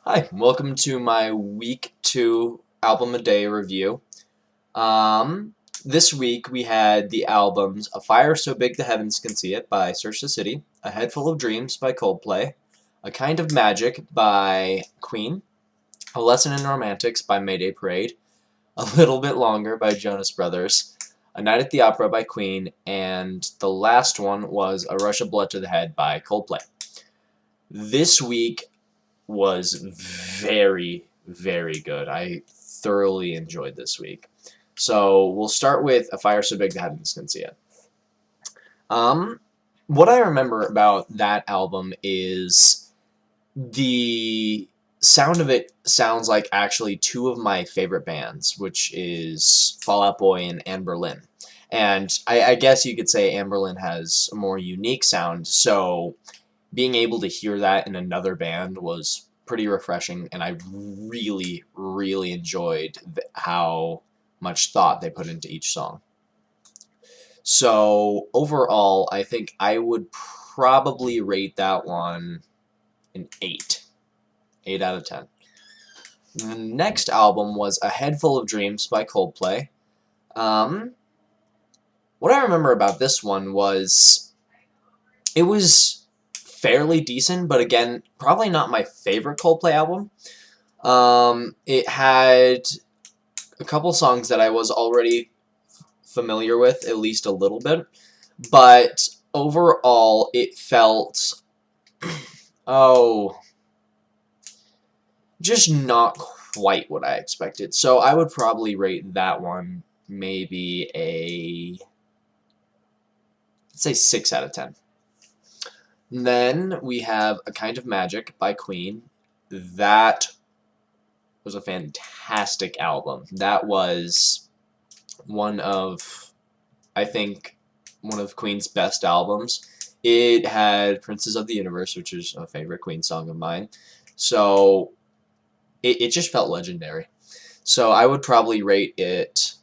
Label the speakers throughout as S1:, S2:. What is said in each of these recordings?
S1: Hi, welcome to my week 2 album a day review. Um, this week we had the albums A Fire So Big the Heavens Can See It by Search the City, A Head Full of Dreams by Coldplay, A Kind of Magic by Queen, A Lesson in Romantics by Mayday Parade, A Little Bit Longer by Jonas Brothers, A Night at the Opera by Queen, and the last one was A Rush of Blood to the Head by Coldplay. This week was very, very good. I thoroughly enjoyed this week. So we'll start with A Fire So Big the Heavens Can See It. Um, what I remember about that album is the sound of it sounds like actually two of my favorite bands, which is Fall Out Boy and Anberlin. And I guess you could say Anberlin has a more unique sound, so being able to hear that in another band was pretty refreshing, and I really, really enjoyed how much thought they put into each song. So overall, I think I would probably rate that one an 8. 8 out of 10. The next album was A Head Full of Dreams by Coldplay. What I remember about this one was it was fairly decent, but again, probably not my favorite Coldplay album. It had a couple songs that I was already familiar with, at least a little bit, but overall it felt, oh, just not quite what I expected. So I would probably rate that one maybe let's say 6 out of 10. And then we have A Kind of Magic by Queen. That was a fantastic album. That was I think, one of Queen's best albums. It had Princess of the Universe, which is a favorite Queen song of mine. So it just felt legendary. So I would probably rate it,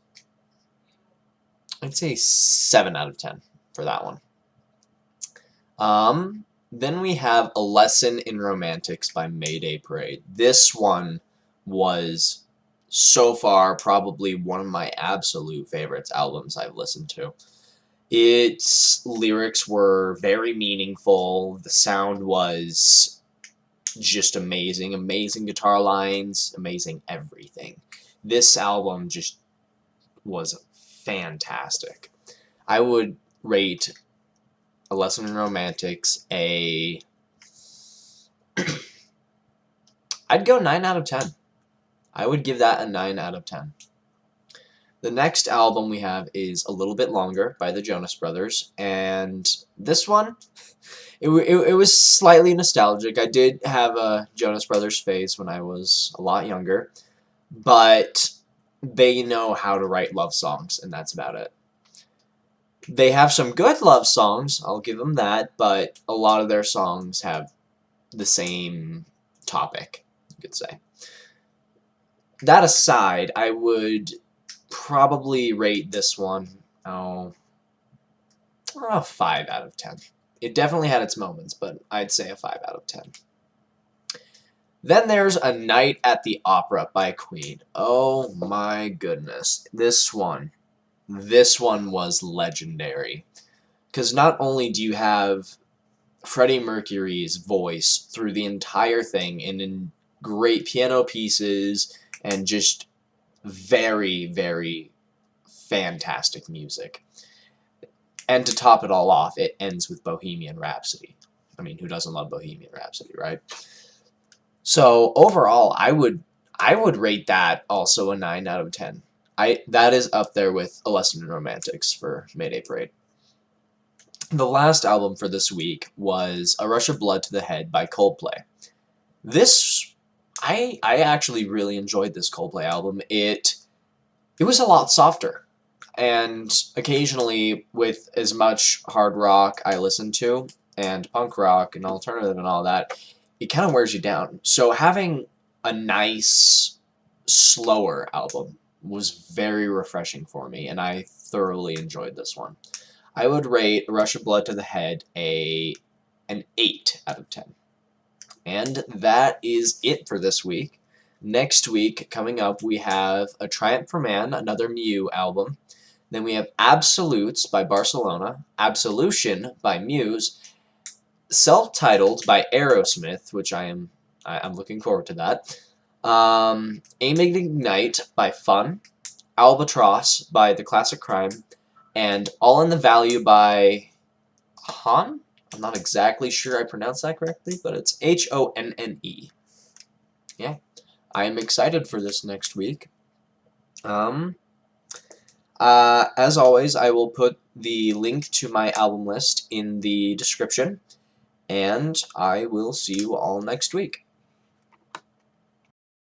S1: I'd say 7 out of 10 for that one. Then we have A Lesson in Romantics by Mayday Parade. This one was so far probably one of my absolute favorites albums I've listened to. Its lyrics were very meaningful. The sound was just amazing. Amazing guitar lines, amazing everything. This album just was fantastic. I would rate A Lesson in Romantics I'd go 9 out of 10. I would give that a 9 out of 10. The next album we have is A Little Bit Longer by the Jonas Brothers, and this one, it was slightly nostalgic. I did have a Jonas Brothers phase when I was a lot younger, but they know how to write love songs, and that's about it. They have some good love songs, I'll give them that, but a lot of their songs have the same topic, you could say. That aside, I would probably rate this one, 5 out of 10. It definitely had its moments, but I'd say a 5 out of 10. Then there's A Night at the Opera by Queen. Oh my goodness. This one was legendary. Because not only do you have Freddie Mercury's voice through the entire thing and in great piano pieces and just very, very fantastic music. And to top it all off, it ends with Bohemian Rhapsody. I mean, who doesn't love Bohemian Rhapsody, right? So overall, I would rate that also a 9 out of 10. That is up there with A Lesson in Romantics for Mayday Parade. The last album for this week was A Rush of Blood to the Head by Coldplay. I actually really enjoyed this Coldplay album. It was a lot softer, and occasionally with as much hard rock I listen to, and punk rock and alternative and all that, it kind of wears you down. So having a nice, slower album was very refreshing for me, and I thoroughly enjoyed this one. I would rate A Rush of Blood to the Head an 8 out of 10. And that is it for this week. Next week, coming up, we have A Triumph for Man, another Mew album. Then we have Absolutes by Barcelona, Absolution by Muse, self-titled by Aerosmith, which I'm looking forward to that. Aim and Ignite by Fun, Albatross by The Classic Crime, and All in the Value by Honne? I'm not exactly sure I pronounced that correctly, but it's Honne. Yeah, I am excited for this next week. As always, I will put the link to my album list in the description, and I will see you all next week.